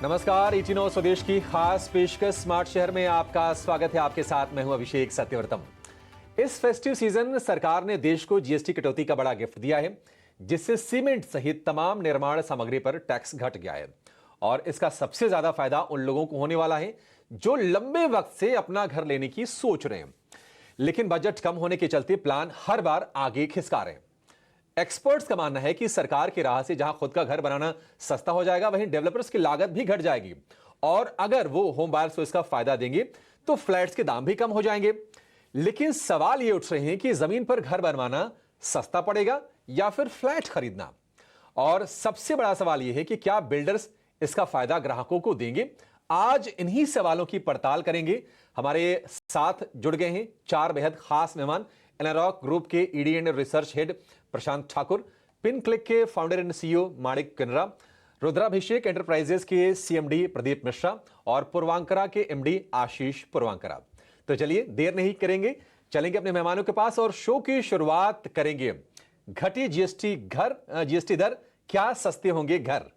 नमस्कार, इटिनो स्वदेश की खास पेशकश स्मार्ट शहर में आपका स्वागत है। आपके साथ मैं हूं अभिषेक सत्यवर्तम। इस फेस्टिव सीजन सरकार ने देश को जीएसटी कटौती का बड़ा गिफ्ट दिया है, जिससे सीमेंट सहित तमाम निर्माण सामग्री पर टैक्स घट गया है। और इसका सबसे ज्यादा फायदा उन लोगों को होने वाला है जो लंबे वक्त से अपना घर लेने की सोच रहे हैं, लेकिन बजट कम होने के चलते प्लान हर बार आगे खिसका रहे हैं। एक्सपर्ट्स का मानना है कि सरकार की राह से जहां खुद का घर बनाना सस्ता हो जाएगा, वहीं डेवलपर्स की लागत भी घट जाएगी। और अगर वो होम बायर्स को इसका फायदा देंगे तो फ्लैट्स के दाम भी कम हो जाएंगे। लेकिन सवाल ये उठ रहे हैं कि जमीन पर घर बनवाना सस्ता पड़ेगा या फिर फ्लैट खरीदना। और सबसे बड़ा सवाल यह है कि क्या बिल्डर्स इसका फायदा ग्राहकों को देंगे। आज इन्हीं सवालों की पड़ताल करेंगे। हमारे साथ जुड़ गए हैं चार बेहद खास मेहमान। एनारॉक ग्रुप के ED and research head Prashant Thakur, Pin Click के founder and CEO Manik Kinra, Rudrabhishek Enterprises के सीएमडी प्रदीप मिश्रा और पूर्वांकरा के एमडी आशीष पूर्वांकरा। तो चलिए देर नहीं करेंगे, चलेंगे अपने मेहमानों के पास और शो की शुरुआत करेंगे। घटी जीएसटी दर, क्या सस्ते होंगे घर।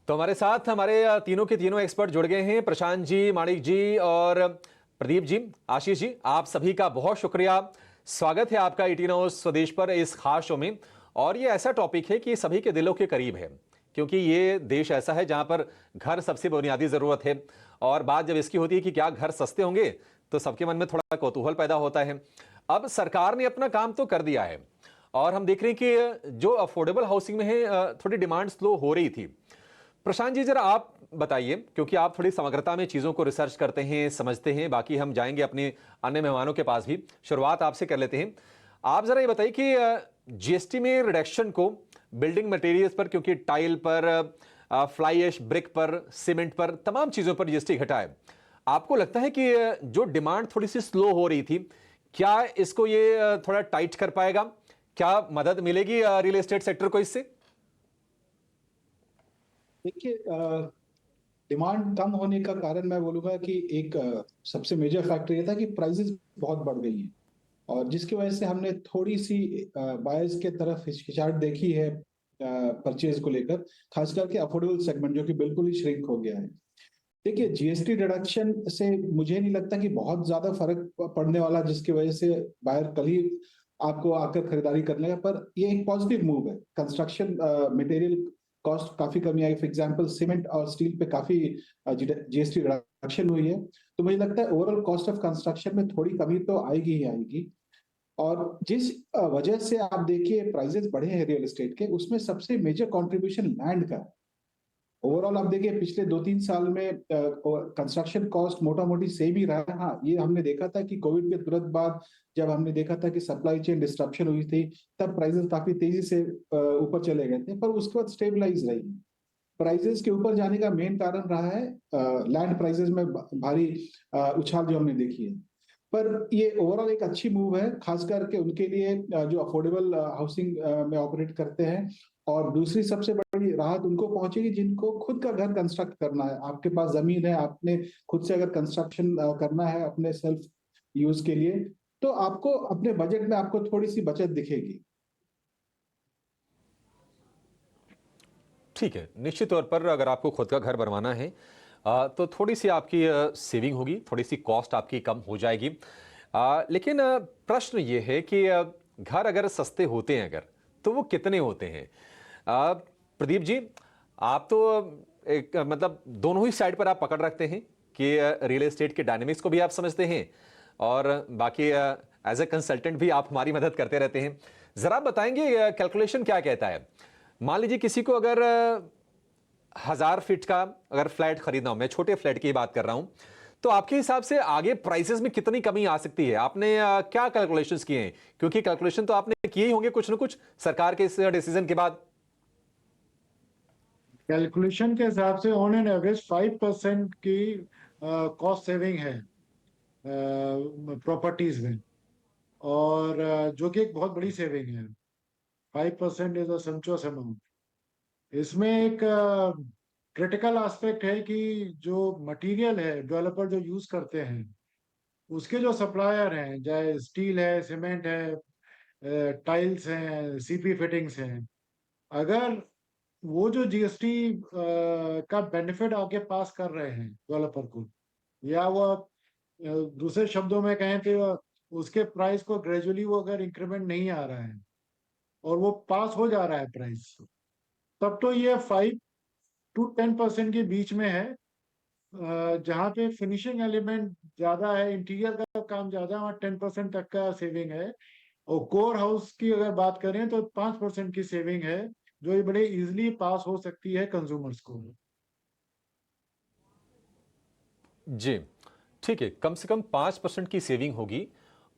तो हमारे साथ हमारे तीनों के तीनों एक्सपर्ट जुड़ गए हैं। प्रशांत जी, माणिक जी और प्रदीप जी, आशीष जी, आप सभी का बहुत शुक्रिया। स्वागत है आपका इटिनो स्वदेश पर इस खास शो में। और ये ऐसा टॉपिक है कि सभी के दिलों के करीब है, क्योंकि ये देश ऐसा है जहां पर घर सबसे बुनियादी जरूरत है। और बात जब इसकी होती है कि क्या घर सस्ते होंगे, तो सबके मन में थोड़ा कौतूहल पैदा होता है। अब सरकार ने अपना काम तो कर दिया है और हम देख रहे हैं कि जो अफोर्डेबल हाउसिंग में है, थोड़ी डिमांड स्लो हो रही थी। प्रशांत जी, जरा आप बताइए, क्योंकि आप थोड़ी समग्रता में चीजों को रिसर्च करते हैं, समझते हैं। बाकी हम जाएंगे अपने अन्य मेहमानों के पास भी। शुरुआत आपसे कर लेते हैं। आप जरा ये बताइए कि जीएसटी में रिडक्शन को बिल्डिंग मटेरियल्स पर, क्योंकि टाइल पर, फ्लाई ऐश ब्रिक पर, सीमेंट पर, तमाम चीजों पर जीएसटी घटा है। आपको लगता है कि जो डिमांड थोड़ी सी स्लो हो रही थी, क्या इसको ये थोड़ा टाइट कर पाएगा? क्या मदद मिलेगी रियल एस्टेट सेक्टर को इससे? देखिए, डिमांड कम होने का कारण मैं बोलूंगा कि एक सबसे मेजर फैक्टर ये था कि प्राइसेस बहुत बढ़ गई हैं, और जिसकी वजह से हमने थोड़ी सी बायर्स के तरफ हिचकिचाहट देखी है परचेज को लेकर, खास करके अफोर्डेबल सेगमेंट जो कि बिल्कुल ही श्रिंक हो गया है। देखिए, जीएसटी रिडक्शन से मुझे नहीं लगता कि बहुत ज्यादा फर्क पड़ने वाला, जिसकी वजह से बायर कल ही आपको आकर खरीदारी कर लेगा। पर ये एक पॉजिटिव मूव है। कंस्ट्रक्शन मटेरियल कॉस्ट काफी कमी आई। फॉर एग्जांपल सीमेंट और स्टील पे काफी जीएसटी रिडक्शन हुई है। तो मुझे लगता है ओवरऑल कॉस्ट ऑफ कंस्ट्रक्शन में थोड़ी कमी तो आएगी ही आएगी। और जिस वजह से आप देखिए प्राइसेस बढ़े हैं रियल एस्टेट के, उसमें सबसे मेजर कंट्रीब्यूशन लैंड का है। ओवरऑल आप देखिए पिछले 2-3 साल में कंस्ट्रक्शन कॉस्ट मोटा मोटी सेम ही रहा है। हाँ, ये हमने देखा था कि कोविड के तुरंत बाद जब हमने देखा था कि सप्लाई चेन डिस्ट्रप्शन हुई थी, तब प्राइसेस काफी तेजी से ऊपर चले गए थे, पर उसके बाद स्टेबलाइज रही। प्राइसेस के ऊपर जाने का मेन कारण रहा है लैंड प्राइसेस में भारी उछाल जो हमने देखी है। पर ये ओवरऑल एक अच्छी मूव है, खास करके उनके लिए जो अफोर्डेबल हाउसिंग में ऑपरेट करते हैं। और दूसरी सबसे बड़ी राहत उनको पहुंचेगी जिनको खुद का घर कंस्ट्रक्ट करना है। आपके पास जमीन है, आपने खुद से अगर कंस्ट्रक्शन करना है अपने सेल्फ यूज के लिए, तो आपको अपने बजट में आपको थोड़ी सी बचत दिखेगी। ठीक है, निश्चित तौर पर अगर आपको खुद का घर बनवाना है तो थोड़ी सी आपकी सेविंग होगी, थोड़ी सी कॉस्ट आपकी कम हो जाएगी। लेकिन प्रश्न ये है कि घर अगर सस्ते होते हैं, अगर तो वो कितने होते हैं? प्रदीप जी, आप तो एक मतलब दोनों ही साइड पर आप पकड़ रखते हैं कि रियल एस्टेट के डायनेमिक्स को भी आप समझते हैं और बाकी एज ए कंसल्टेंट भी आप हमारी मदद करते रहते हैं। जरा बताएंगे कैलकुलेशन क्या कहता है? मान लीजिए किसी को अगर 1000 फीट का अगर फ्लैट खरीदना हो, मैं छोटे फ्लैट की बात कर रहा हूं, तो आपके हिसाब से आगे प्राइसेस में कितनी कमी आ सकती है? आपने क्या कैलकुलेशंस किए हैं? क्योंकि कैलकुलेशन तो आपने किए ही होंगे कुछ ना कुछ सरकार के इस डिसीजन के बाद। कैलकुलेशन के हिसाब से ऑन एन एवरेज 5% की कॉस्ट सेविंग है प्रॉपर्टीज में, और जो कि एक बहुत बड़ी सेविंग है। 5% इज अ सम्पचुअस अमाउंट। इसमें एक क्रिटिकल एस्पेक्ट है कि जो मटेरियल है डेवलपर जो यूज करते हैं, उसके जो सप्लायर हैं, चाहे स्टील है, सीमेंट है, टाइल्स हैं, सीपी फिटिंग्स हैं, अगर वो जो जीएसटी का बेनिफिट आगे पास कर रहे हैं डेवलपर को, या वो दूसरे शब्दों में कहें तो उसके प्राइस को ग्रेजुअली वो अगर इंक्रीमेंट नहीं आ रहा है और वो पास हो जा रहा है प्राइस, तब तो ये 5 to 10% के बीच में है। जहाँ पे फिनिशिंग एलिमेंट ज्यादा है, इंटीरियर का काम ज्यादा है, वहाँ 10% तक का सेविंग है। और कोर हाउस की अगर बात करें तो 5% की सेविंग है, जो ये बड़े इजिली पास हो सकती है कंज्यूमर्स को। जी, ठीक है, कम से कम 5% की सेविंग होगी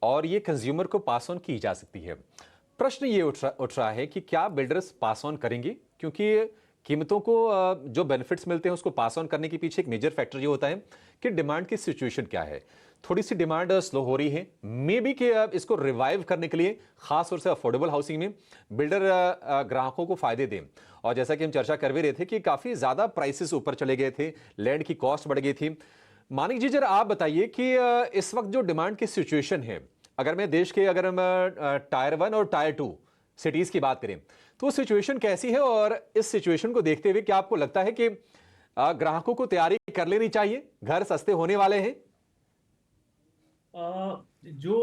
और ये कंज्यूमर को पास ऑन की जा सकती है। प्रश्न ये उठ रहा है कि क्या बिल्डर्स पास ऑन करेंगे, क्योंकि कीमतों को जो बेनिफिट्स मिलते हैं उसको पास ऑन करने के पीछे एक मेजर फैक्टर ये होता है कि डिमांड की सिचुएशन क्या है। थोड़ी सी डिमांड स्लो हो रही है, मे बी कि इसको रिवाइव करने के लिए खास तौर से अफोर्डेबल हाउसिंग में बिल्डर ग्राहकों को फायदे दें। और जैसा कि हम चर्चा कर भी रहे थे कि काफी ज्यादा प्राइसेस ऊपर चले गए थे, लैंड की कॉस्ट बढ़ गई थी। मानिक जी, जरा आप बताइए कि इस वक्त जो डिमांड की सिचुएशन है, अगर मैं देश के अगर हम टायर 1 और टायर 2 सिटीज की बात करें तो सिचुएशन कैसी है, और इस सिचुएशन को देखते हुए क्या आपको लगता है कि ग्राहकों को तैयारी कर लेनी चाहिए, घर सस्ते होने वाले हैं? जो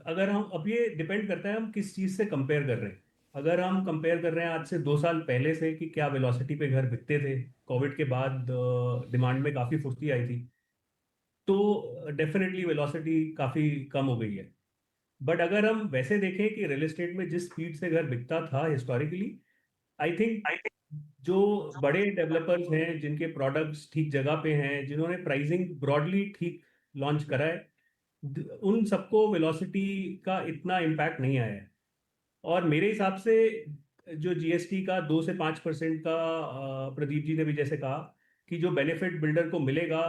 अगर हम अब ये डिपेंड करता है हम किस चीज से कंपेयर कर रहे हैं। अगर हम कंपेयर कर रहे हैं आज से 2 साल पहले से कि क्या वेलोसिटी पे घर बिकते थे, कोविड के बाद डिमांड में काफी फुर्ती आई थी, तो डेफिनेटली वेलोसिटी काफी कम हो गई है। बट अगर हम वैसे देखें कि रियल एस्टेट में जिस स्पीड से घर बिकता था हिस्टोरिकली, आई थिंक जो बड़े डेवलपर्स हैं जिनके प्रोडक्ट्स ठीक जगह पे हैं, जिन्होंने प्राइसिंग ब्रॉडली ठीक लॉन्च करा है, उन सबको वेलोसिटी का इतना इम्पैक्ट नहीं आया है। और मेरे हिसाब से जो जीएसटी का 2 से 5% का, प्रदीप जी ने भी जैसे कहा कि जो बेनिफिट बिल्डर को मिलेगा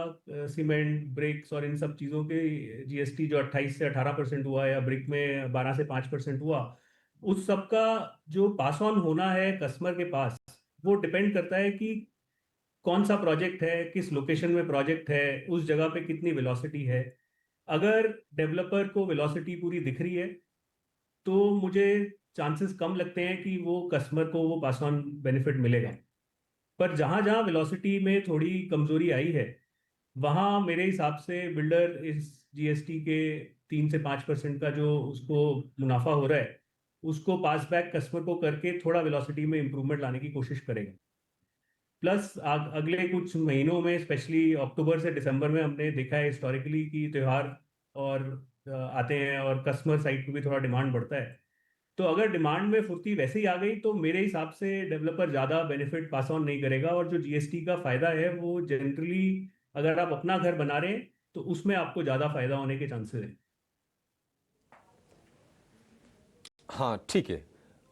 सीमेंट, ब्रिक्स और इन सब चीज़ों के जीएसटी जो 28 से 18% हुआ या ब्रिक में 12 से 5% हुआ, उस सब का जो पास ऑन होना है कस्टमर के पास, वो डिपेंड करता है कि कौन सा प्रोजेक्ट है, किस लोकेशन में प्रोजेक्ट है, उस जगह पे कितनी वेलोसिटी है। अगर डेवलपर को वेलोसिटी पूरी दिख रही है तो मुझे चांसेस कम लगते हैं कि वो कस्टमर को वो पास ऑन बेनिफिट मिलेगा। पर जहां जहां वेलोसिटी में थोड़ी कमजोरी आई है, वहां मेरे हिसाब से बिल्डर इस जीएसटी के 3 से 5% का जो उसको मुनाफा हो रहा है, उसको पास बैक कस्टमर को करके थोड़ा वेलोसिटी में इंप्रूवमेंट लाने की कोशिश करेगा। प्लस अगले कुछ महीनों में, स्पेशली अक्टूबर से दिसंबर में, हमने देखा है हिस्टोरिकली कि त्योहार और आते हैं और कस्टमर साइड पे भी थोड़ा डिमांड बढ़ता है। तो अगर डिमांड में फुर्ती वैसे ही आ गई तो मेरे हिसाब से डेवलपर ज़्यादा बेनिफिट पास ऑन नहीं करेगा, और जो जीएसटी का फायदा है वो जनरली अगर आप अपना घर बना रहे हैं तो उसमें आपको ज़्यादा फायदा होने के चांसेस है। हाँ, ठीक है,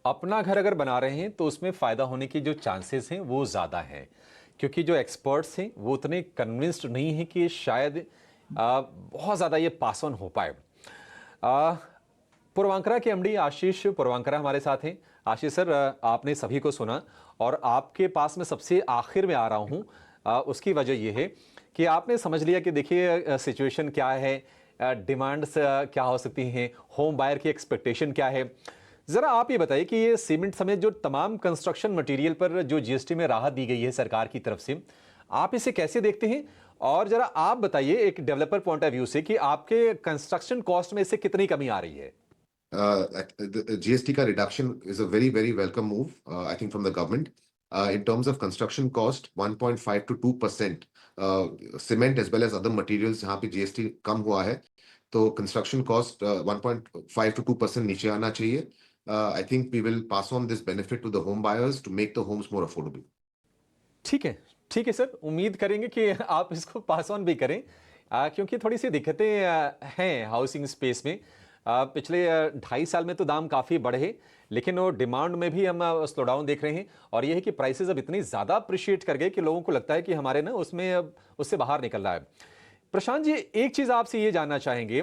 अपना घर अगर बना रहे हैं तो उसमें फ़ायदा होने की जो चांसेस हैं वो ज़्यादा हैं, क्योंकि जो एक्सपर्ट्स हैं वो उतने कन्विंस्ड नहीं हैं कि शायद बहुत ज़्यादा ये पास ऑन हो पाए। पूर्वांकरा के एमडी आशीष पूर्वांकरा हमारे साथ हैं। आशीष सर, आपने सभी को सुना और आपके पास में सबसे आखिर में आ रहा हूँ। उसकी वजह यह है कि आपने समझ लिया कि देखिए सिचुएशन क्या है, डिमांड्स क्या हो सकती हैं, होम बायर की एक्सपेक्टेशन क्या है। ज़रा आप ये बताइए कि ये सीमेंट समेत जो तमाम कंस्ट्रक्शन मटेरियल पर जो जीएसटी में राहत दी गई है सरकार की तरफ से, आप इसे कैसे देखते हैं? और ज़रा आप बताइए एक डेवलपर पॉइंट ऑफ व्यू से कि आपके कंस्ट्रक्शन कॉस्ट में इससे कितनी कमी आ रही है? The GST ka reduction is a very, very welcome move, I think, from the government. In terms of construction cost, 1.5 to 2%, cement as well as other materials, जहाँ पे GST कम हुआ है, तो construction cost 1.5 to 2% नीचे आना चाहिए. I think we will pass on this benefit to the home buyers to make the homes more affordable. ठीक है सर, उम्मीद करेंगे कि आप इसको पास ऑन भी करें, क्योंकि थोड़ी सी दिक्कतें हैं हाउसिंग स्पेस में। पिछले 2.5 साल में तो दाम काफ़ी बढ़े, लेकिन वो डिमांड में भी हम स्लो डाउन देख रहे हैं, और ये है कि प्राइसेस अब इतनी ज़्यादा अप्रिशिएट कर गए कि लोगों को लगता है कि हमारे ना उसमें अब उससे बाहर निकल रहा है। प्रशांत जी, एक चीज़ आपसे ये जानना चाहेंगे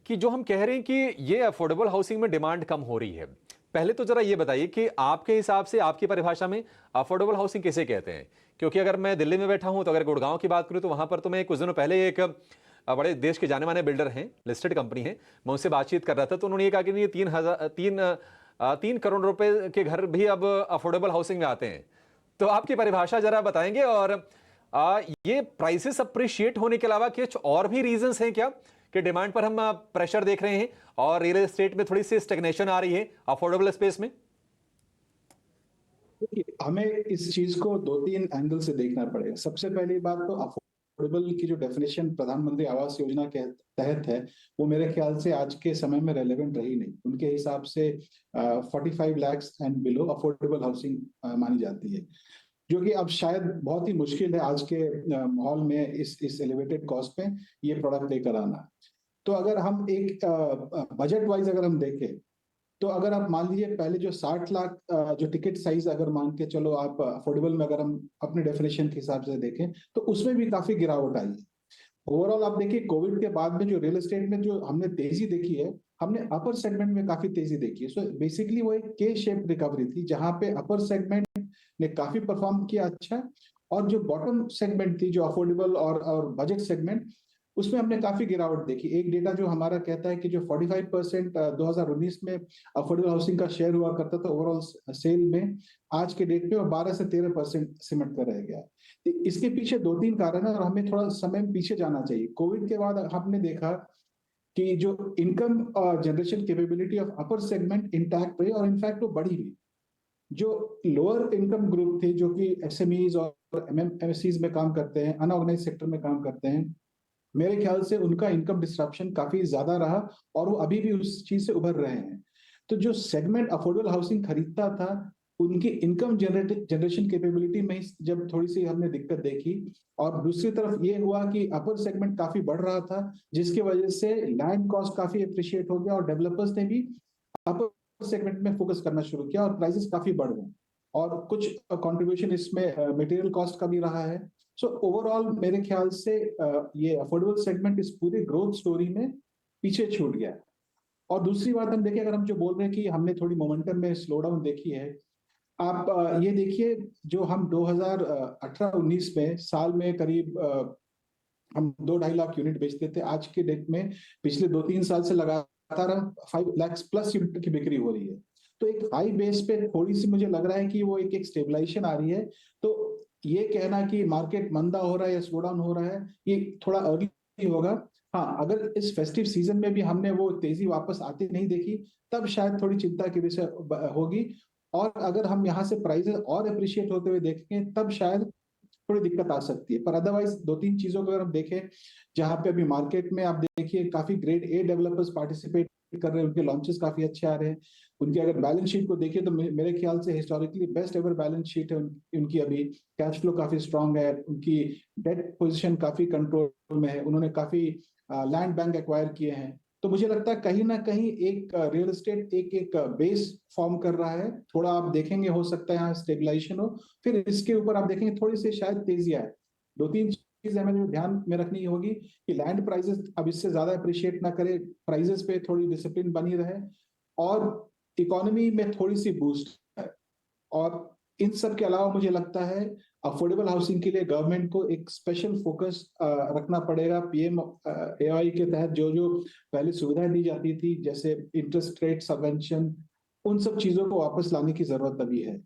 कि जो हम कह रहे हैं कि ये अफोर्डेबल हाउसिंग में डिमांड कम हो रही है, पहले तो ज़रा ये बताइए कि आपके हिसाब से, आपकी परिभाषा में अफोर्डेबल हाउसिंग किसे कहते हैं? क्योंकि अगर मैं दिल्ली में बैठा हूं तो अगर गुड़गांव की बात करूं तो वहां पर तो मैं कुछ दिनों पहले एक बड़े देश के जाने माने बिल्डर हैं, लिस्टेड कंपनी है, मैं उनसे बातचीत कर रहा था तो उन्होंने ये कहा कि नहीं, 3 करोड़ रुपए के घर भी अब अफोर्डेबल हाउसिंग में आते हैं। तो आपकी परिभाषा जरा बताएंगे, और ये प्राइसेस अप्रिशिएट होने के अलावा कुछ और भी रीजंस हैं क्या कि डिमांड पर हम प्रेशर देख रहे हैं और रियल एस्टेट में थोड़ी सी स्टेग्नेशन आ रही है अफोर्डेबल स्पेस में? देखिए, हमें इस चीज को 2-3 एंगल से देखना पड़ेगा। सबसे पहली बात तो अफोर्डेबल की जो डेफिनेशन प्रधानमंत्री आवास योजना के तहत है, वो मेरे ख्याल से आज के समय में रेलेवेंट रही नहीं। उनके हिसाब से 45 lakh and below affordable housing मानी जाती है, जो कि अब शायद बहुत ही मुश्किल है आज के माहौल में इस एलिवेटेड कॉस्ट पे ये प्रोडक्ट लेकर आना। तो अगर हम एक बजट वाइज अगर हम देखें, तो अगर आप मान लीजिए पहले जो 60 लाख जो टिकट साइज अगर मान के चलो आप अफोर्डेबल में अगर हम अपने डेफिनेशन के हिसाब से देखें, तो उसमें भी काफी गिरावट आई है। ओवरऑल आप देखिए कोविड के बाद में जो रियल एस्टेट में जो हमने तेजी देखी है, हमने अपर सेगमेंट में काफी तेजी देखी है। सो बेसिकली वो एक के शेप रिकवरी थी, जहां पे अपर सेगमेंट ने काफी परफॉर्म किया अच्छा, और जो बॉटम सेगमेंट थी जो अफोर्डेबल और बजट सेगमेंट, उसमें हमने काफी गिरावट देखी। एक डेटा जो हमारा कहता है कि जो 45% 2019 में अफोर्डेबल हाउसिंग का शेयर हुआ करता था ओवरऑल सेल में, आज के डेट में वो 12 से 13% सिमट कर रह गया है। इसके पीछे 2-3 कारण है और हमें थोड़ा समय पीछे जाना चाहिए। कोविड के बाद हमने देखा कि जो income generation capability of upper segment intact रही और इनफैक्ट वो बढ़ी भी। जो लोअर इनकम ग्रुप थे, जो कि एसएमईज और एमएससीज में काम करते हैं, अनऑर्गेनाइज सेक्टर में काम करते हैं, मेरे ख्याल से उनका इनकम डिस्ट्रप्शन काफी ज्यादा रहा और वो अभी भी उस चीज से उभर रहे हैं। तो जो सेगमेंट अफोर्डेबल हाउसिंग खरीदता था, उनकी इनकम जनरेशन कैपेबिलिटी में जब थोड़ी सी हमने दिक्कत देखी, और दूसरी तरफ ये हुआ कि अपर सेगमेंट काफी बढ़ रहा था, जिसकी वजह से लैंड कॉस्ट काफी अप्रिशिएट हो गया और डेवलपर्स ने भी अपर सेगमेंट में फोकस करना शुरू किया और प्राइसेस काफी बढ़ गए, और कुछ कंट्रीब्यूशन इसमें मटेरियल कॉस्ट का भी रहा है। सो ओवरऑल मेरे ख्याल से ये अफोर्डेबल सेगमेंट इस पूरी ग्रोथ स्टोरी में पीछे छूट गया। और दूसरी बात हम देखें, अगर हम जो बोल रहे हैं कि हमने थोड़ी मोमेंटम में स्लो डाउन देखी है, आप ये देखिए जो हम 2018-19 में साल में करीब हम 2-2.5 लाख यूनिट बेचते थे, आज के डेट में पिछले 2-3 साल से लगातार 5 लाख प्लस यूनिट की बिक्री हो रही है। तो एक हाई बेस पे थोड़ी सी मुझे लग रहा है कि वो एक स्टेबलाइजेशन आ रही है। तो ये कहना कि मार्केट मंदा हो रहा है या स्लो डाउन हो रहा है, ये थोड़ा अर्ली होगा। हाँ, अगर इस फेस्टिव सीजन में भी हमने वो तेजी वापस आती नहीं देखी, तब शायद थोड़ी चिंता की विषय होगी। और अगर हम यहाँ से प्राइसेस और अप्रिशिएट होते हुए देखेंगे, तब शायद थोड़ी दिक्कत आ सकती है। पर अदरवाइज 2-3 चीजों को अगर हम देखें, जहां पे अभी मार्केट में आप देखिए काफी ग्रेड ए डेवलपर्स पार्टिसिपेट कर रहे हैं, उनके लॉन्चेस काफी अच्छे आ रहे हैं। उनकी अगर बैलेंस शीट को देखिए तो मेरे ख्याल से historically best ever balance sheet है उनकी। अभी कैश फ्लो काफी स्ट्रांग है, उनकी डेट पोजीशन काफी कंट्रोल में है, उन्होंने काफी लैंड बैंक एक्वायर किए हैं। तो मुझे लगता है कहीं ना कहीं एक रियल एस्टेट एक बेस फॉर्म कर रहा है। थोड़ा आप देखेंगे, हो सकता है यहाँ स्टेबलाइजेशन हो, फिर इसके ऊपर आप देखेंगे थोड़ी सी शायद तेजी आए। 2-3 चीजें हमें जो ध्यान में रखनी होगी कि लैंड प्राइसेस अब इससे ज्यादा अप्रिशिएट ना करे, प्राइसेस पे थोड़ी डिसिप्लिन बनी रहे, और इकोनॉमी में थोड़ी सी बूस्ट है। और इन सब के अलावा मुझे लगता है अफोर्डेबल हाउसिंग के लिए गवर्नमेंट को एक स्पेशल फोकस रखना पड़ेगा। पीएम एआई के तहत जो जो पहले सुविधाएं दी जाती थी, जैसे इंटरेस्ट रेट सबवेंशन, उन सब चीजों को वापस लाने की जरूरत अभी है।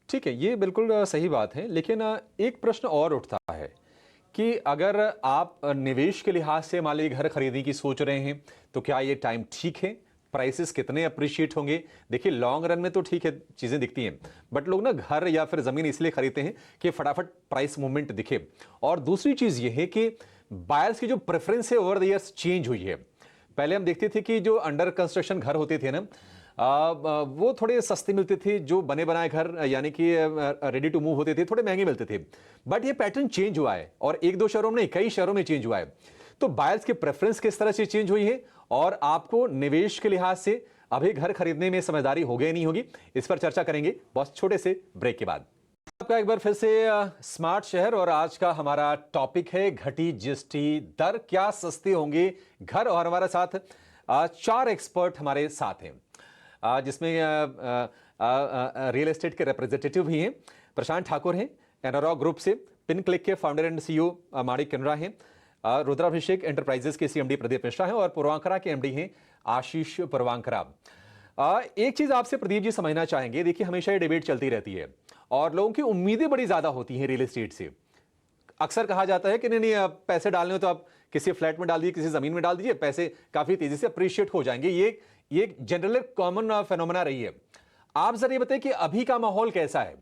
ठीक है, ये बिल्कुल सही बात है, लेकिन एक प्रश्न और उठता है कि अगर आप निवेश के लिहाज से मान लीजिए घर खरीदने की सोच रहे हैं, तो क्या ये टाइम ठीक है? प्राइसेस कितने अप्रिशिएट होंगे? देखिए लॉन्ग रन में तो ठीक है, चीजें दिखती हैं, बट लोग ना घर या फिर जमीन इसलिए खरीदते हैं कि फटाफट प्राइस मूवमेंट दिखे। और दूसरी चीज ये है कि बायर्स की जो प्रेफरेंस है ओवर द ईयर्स चेंज हुई है। पहले हम देखते थे कि जो अंडर कंस्ट्रक्शन घर होते थे ना, वो थोड़े सस्ते मिलते थे, जो बने बनाए घर यानी कि रेडी टू मूव होते थे थोड़े महंगे मिलते थे। बट ये पैटर्न चेंज हुआ है, और 1-2 शहरों में, कई शहरों में चेंज हुआ है। तो बायर्स की प्रेफरेंस किस तरह से चेंज हुई है, और आपको निवेश के लिहाज से अभी घर खरीदने में समझदारी होगी या नहीं होगी, इस पर चर्चा करेंगे बहुत छोटे से ब्रेक के बाद। आपका एक बार फिर से स्मार्ट शहर, और आज का हमारा टॉपिक है घटी जीएसटी दर, क्या सस्ते होंगे घर। और हमारे साथ 4 एक्सपर्ट हमारे साथ हैं, जिसमें रियल एस्टेट के रिप्रेजेंटेटिव भी हैं। प्रशांत ठाकुर हैं एनोरा ग्रुप से, पिन क्लिक के फाउंडर एंड सीईओ माणिक किनरा हैं, रुद्राभिषेक एंटरप्राइजेस के सीएमडी प्रदीप मिश्रा हैं और पूर्वांकरा के एमडी हैं आशीष पूर्वांकरा। एक चीज आपसे प्रदीप जी समझना चाहेंगे, देखिए हमेशा ये डिबेट चलती रहती है और लोगों की उम्मीदें बड़ी ज्यादा होती हैं रियल एस्टेट से। अक्सर कहा जाता है कि नहीं आप पैसे डालने हो तो आप किसी फ्लैट में डाल दीजिए, किसी जमीन में डाल दीजिए, पैसे काफी तेजी से अप्रिशिएट हो जाएंगे। ये जनरल कॉमन फेनोमेना रही है। आप जरा ये बताइए कि अभी का माहौल कैसा है?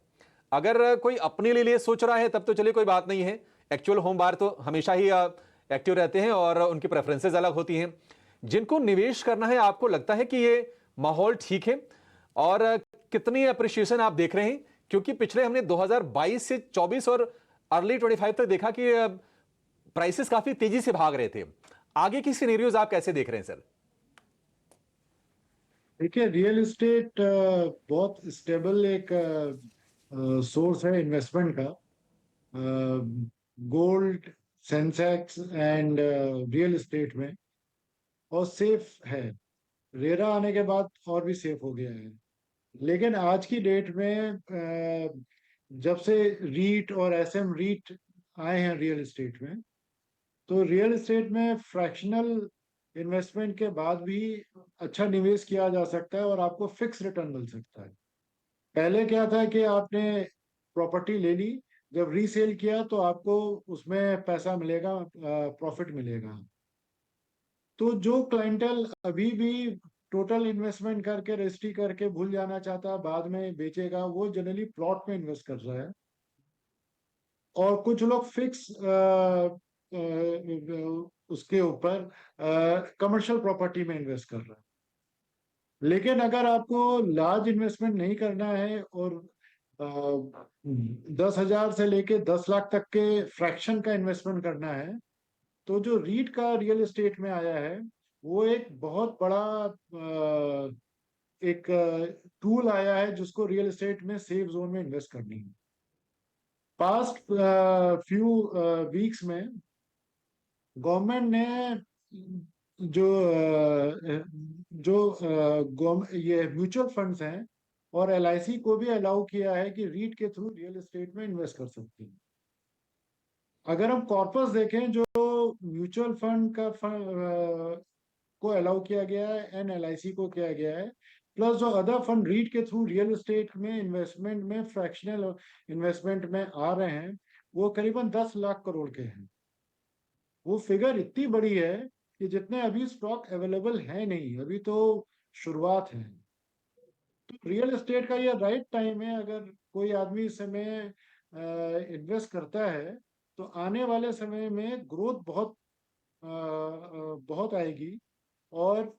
अगर कोई अपने लिए सोच रहा है तब तो चलिए कोई बात नहीं है, एक्चुअल होम बायर तो हमेशा ही एक्टिव रहते हैं और उनकी प्रेफरेंसेस अलग होती हैं। जिनको निवेश करना है, आपको लगता है कि ये माहौल ठीक है? और कितनी अप्रिशिएशन आप देख रहे हैं? क्योंकि पिछले हमने 2022 से 24 और अर्ली 25 तक देखा कि प्राइसेस काफी तेजी से भाग रहे थे। आगे की सिनेरियोज आप कैसे देख रहे हैं सर? देखिए, रियल एस्टेट बहुत स्टेबल एक सोर्स है इन्वेस्टमेंट का। Gold, Sensex and real estate में, और सेफ है। रेरा आने के बाद और भी सेफ हो गया है। लेकिन आज की डेट में जब से रीट और एसएम रीट आए हैं रियल एस्टेट में, तो रियल एस्टेट में फ्रैक्शनल इन्वेस्टमेंट के बाद भी अच्छा निवेश किया जा सकता है और आपको फिक्स रिटर्न मिल सकता है। पहले क्या था कि आपने प्रॉपर्टी ले ली, जब रीसेल किया तो आपको उसमें पैसा मिलेगा, प्रॉफिट मिलेगा। तो जो क्लाइंटल अभी भी टोटल इन्वेस्टमेंट करके रजिस्ट्री करके भूल जाना चाहता है, बाद में बेचेगा, वो जनरली प्लॉट में इन्वेस्ट कर रहा है। और कुछ लोग फिक्स उसके ऊपर कमर्शियल प्रॉपर्टी में इन्वेस्ट कर रहा है। लेकिन अगर आपको लार्ज इन्वेस्टमेंट नहीं करना है और 10,000 से लेके 10 लाख तक के फ्रैक्शन का इन्वेस्टमेंट करना है, तो जो रीट का रियल एस्टेट में आया है, वो एक बहुत बड़ा एक टूल आया है जिसको रियल एस्टेट में सेफ जोन में इन्वेस्ट करनी है। पास्ट फ्यू वीक्स में गवर्नमेंट ने ये म्यूचुअल फंड्स हैं और एलआईसी को भी अलाउ किया है कि रीट के थ्रू रियल एस्टेट में इन्वेस्ट कर सकती है। अगर हम कॉर्पस देखें, जो म्यूचुअल फंड का को अलाउ किया गया है, एनएलआईसी को किया गया है, प्लस जो अदर फंड रीट के थ्रू रियल एस्टेट में इन्वेस्टमेंट में फ्रैक्शनल इन्वेस्टमेंट में आ रहे हैं, वो करीबन 10 लाख करोड़ के हैं। वो फिगर इतनी बड़ी है कि जितने अभी स्टॉक अवेलेबल है नहीं, अभी तो शुरुआत है। तो रियल एस्टेट का ये राइट टाइम है। अगर कोई आदमी इस समय इन्वेस्ट करता है तो आने वाले समय में ग्रोथ बहुत आएगी और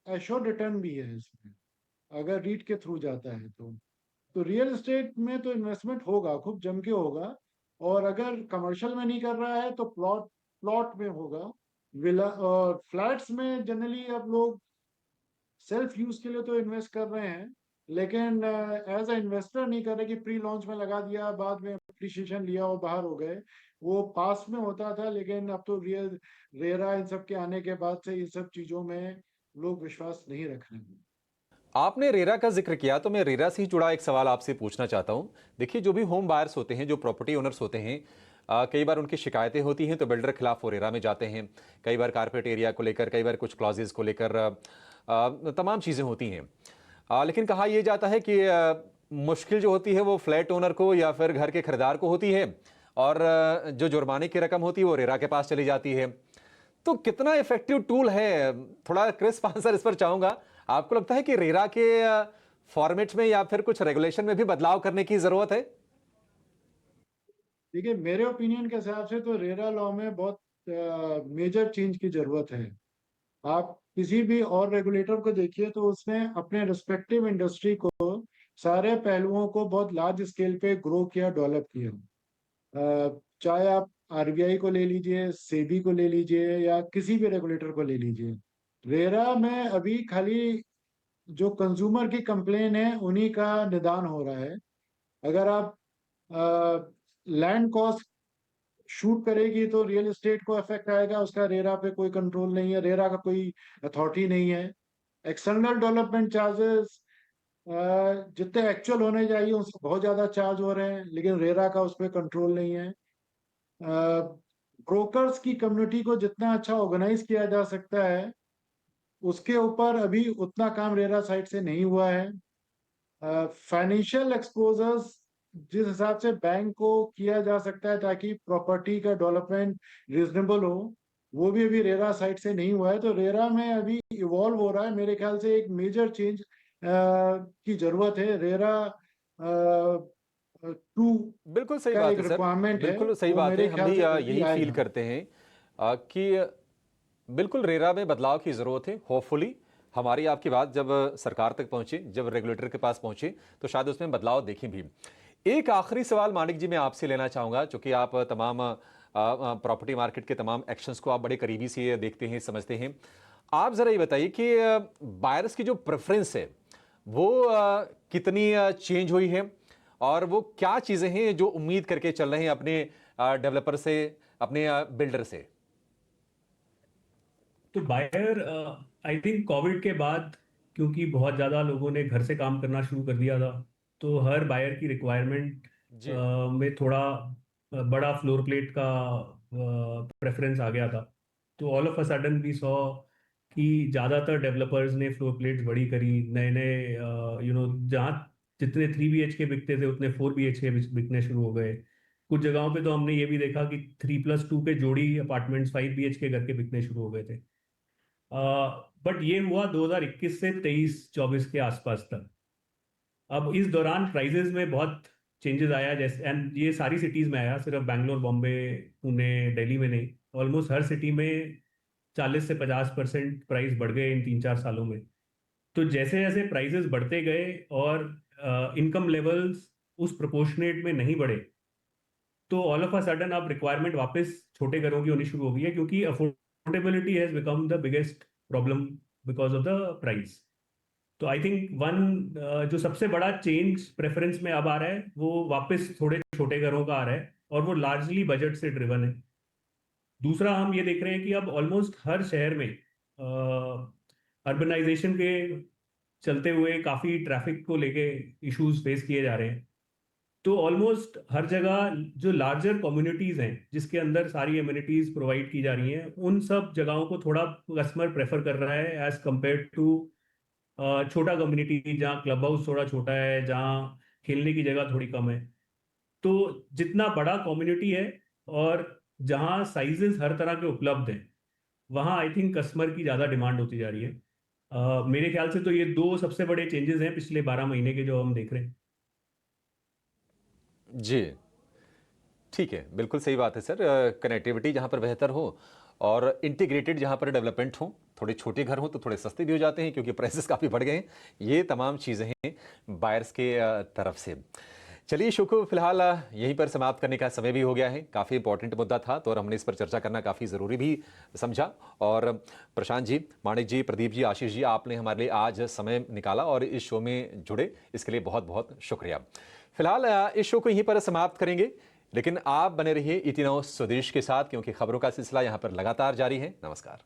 एश्योर्ड रिटर्न भी है इसमें, अगर रीट के थ्रू जाता है तो रियल एस्टेट में तो इन्वेस्टमेंट होगा, खूब जम के होगा। और अगर कमर्शियल में नहीं कर रहा है तो प्लॉट में होगा, विला और फ्लैट्स में जनरली अब लोग सेल्फ यूज के लिए तो इन्वेस्ट कर रहे हैं, लेकिन एज अ इन्वेस्टर नहीं कर रहे कि प्री लॉन्च में लगा दिया, बाद में अप्रिशिएशन लिया और बाहर हो गए। वो पास में होता था, लेकिन अब तो रेरा इन सब के आने के बाद से इन सब चीजों में लोग विश्वास नहीं रख रहे हैं। आपने रेरा का जिक्र किया तो मैं रेरा से ही जुड़ा एक सवाल आपसे पूछना चाहता हूं। देखिए, जो भी होम बायर्स होते हैं, जो प्रॉपर्टी ओनर्स होते हैं, कई बार उनकी शिकायतें होती हैं तो बिल्डर खिलाफ वो रेरा में जाते हैं। कई बार कारपेट एरिया को लेकर, कई बार कुछ क्लॉजेज को लेकर तमाम चीज़ें होती हैं। लेकिन कहा यह जाता है कि मुश्किल जो होती है वो फ्लैट ओनर को या फिर घर के खरीदार को होती है और जो जुर्माने की रकम होती है वो रेरा के पास चली जाती है। तो कितना इफेक्टिव टूल है? थोड़ा क्रिस्प आंसर इस पर चाहूंगा। आपको लगता है कि रेरा के फॉर्मेट में या फिर कुछ रेगुलेशन में भी बदलाव करने की जरूरत है? देखिए, मेरे ओपिनियन के हिसाब से तो रेरा लॉ में बहुत मेजर चेंज की जरूरत है। आप किसी भी और रेगुलेटर को देखिए तो उसने अपने रिस्पेक्टिव इंडस्ट्री को, सारे पहलुओं को बहुत लार्ज स्केल पे ग्रो किया, डेवलप किया। चाहे आप आरबीआई को ले लीजिए, सेबी को ले लीजिए, या किसी भी रेगुलेटर को ले लीजिए। रेरा में अभी खाली जो कंज्यूमर की कंप्लेन है उन्हीं का निदान हो रहा है। अगर आप लैंड कॉस्ट शूट करेगी तो रियल एस्टेट को इफेक्ट आएगा, उसका रेरा पे कोई कंट्रोल नहीं है, रेरा का कोई अथॉरिटी नहीं है। एक्सटर्नल डेवलपमेंट चार्जेस जितने एक्चुअल होने चाहिए उससे बहुत ज्यादा चार्ज हो रहे हैं, लेकिन रेरा का उस पर कंट्रोल नहीं है। ब्रोकर्स की कम्युनिटी को जितना अच्छा ऑर्गेनाइज किया जा सकता है, उसके ऊपर अभी उतना काम रेरा साइड से नहीं हुआ है। फाइनेंशियल एक्सपोजर्स जिस हिसाब से बैंक को किया जा सकता है ताकि प्रॉपर्टी का डेवलपमेंट रीजनेबल हो, वो भी अभी रेरा साइड से नहीं हुआ है। तो रेरा में अभी इवॉल्व हो रहा है, मेरे ख्याल से एक मेजर चेंज की जरूरत है। रेरा 2 बिल्कुल सही का बात एक है सर, रिक्वायरमेंट है, बिल्कुल सही वो बात है। मेरे हम ख्याल भी से जल्दी यही फील आएगा। करते हैं कि बिल्कुल रेरा में बदलाव की ज़रूरत है। होपफुली हमारी आपकी बात जब सरकार तक पहुंचे, जब रेगुलेटर के पास पहुंचे, तो शायद उसमें बदलाव देखें भी। एक आखिरी सवाल मानिक जी मैं आपसे लेना चाहूँगा, चूँकि आप तमाम प्रॉपर्टी मार्केट के तमाम एक्शंस को आप बड़े करीबी से देखते हैं, समझते हैं। आप ज़रा ये बताइए कि बायर्स की जो प्रेफरेंस है वो कितनी चेंज हुई है, और वो क्या चीज़ें हैं जो उम्मीद करके चल रहे हैं अपने डेवलपर से, अपने बिल्डर से? तो बायर आई थिंक कोविड के बाद, क्योंकि बहुत ज़्यादा लोगों ने घर से काम करना शुरू कर दिया था, तो हर बायर की रिक्वायरमेंट जी में थोड़ा बड़ा फ्लोर प्लेट का प्रेफरेंस आ गया था। तो all of a sudden we saw कि ज़्यादातर डेवलपर्स ने फ्लोर प्लेट्स बड़ी करी, नए नए जहाँ जितने 3 BHK बिकते थे उतने 4 BHK बिकने शुरू हो गए। कुछ जगहों पे तो हमने ये भी देखा कि 3+2 पे जोड़ी अपार्टमेंट्स 5 BHK करके बिकने शुरू हो गए थे। बट ये हुआ 2021 से 23-24 के आसपास तक। अब इस दौरान प्राइजेस में बहुत चेंजेस आया, जैसे एंड ये सारी सिटीज में आया, सिर्फ बैंगलोर, बॉम्बे, पुणे, दिल्ली में नहीं, ऑलमोस्ट हर सिटी में 40 से 50% प्राइस बढ़ गए इन 3-4 सालों में। तो जैसे जैसे प्राइजेस बढ़ते गए और इनकम लेवल्स उस प्रोपोर्शनेट में नहीं बढ़े, तो ऑल ऑफ अ सडन अब रिक्वायरमेंट वापस छोटे घरों की होनी शुरू हो गई है, क्योंकि affordability has become the biggest problem because of the price. तो आई थिंक वन जो सबसे बड़ा चेंज प्रेफरेंस में अब आ रहा है वो वापस थोड़े छोटे घरों का आ रहा है, और वो लार्जली बजट से ड्रिवन है। दूसरा हम ये देख रहे हैं कि अब ऑलमोस्ट हर शहर में अर्बनाइजेशन के चलते हुए काफ़ी ट्रैफिक को लेके इश्यूज फेस किए जा रहे हैं। तो ऑलमोस्ट हर जगह जो लार्जर कम्युनिटीज हैं जिसके अंदर सारी एमिनिटीज प्रोवाइड की जा रही हैं, उन सब जगहों को थोड़ा कस्टमर प्रेफर कर रहा है एज कम्पेयर टू छोटा कम्युनिटी जहाँ क्लब हाउस थोड़ा छोटा है, जहाँ खेलने की जगह थोड़ी कम है। तो जितना बड़ा कम्युनिटी है और जहाँ साइजेस हर तरह के उपलब्ध हैं, वहाँ आई थिंक कस्टमर की ज़्यादा डिमांड होती जा रही है। मेरे ख्याल से तो ये दो सबसे बड़े चेंजेस हैं पिछले 12 महीने के जो हम देख रहे हैं। जी ठीक है, बिल्कुल सही बात है सर। कनेक्टिविटी जहाँ पर बेहतर हो और इंटीग्रेटेड जहाँ पर डेवलपमेंट हो, थोड़े छोटे घर हो तो थोड़े सस्ते भी हो जाते हैं क्योंकि प्राइसेस काफ़ी बढ़ गए हैं। ये तमाम चीज़ें हैं बायर्स के तरफ से। चलिए शो को फिलहाल यहीं पर समाप्त करने का समय भी हो गया है। काफ़ी इंपॉर्टेंट मुद्दा था तो और हमने इस पर चर्चा करना काफ़ी ज़रूरी भी समझा। और प्रशांत जी, माणिक जी, प्रदीप जी, आशीष जी, आपने हमारे लिए आज समय निकाला और इस शो में जुड़े, इसके लिए बहुत बहुत शुक्रिया। फिलहाल इस शो को यहीं पर समाप्त करेंगे, लेकिन आप बने रहिए ET Now स्वदेश के साथ, क्योंकि खबरों का सिलसिला यहाँ पर लगातार जारी है। नमस्कार।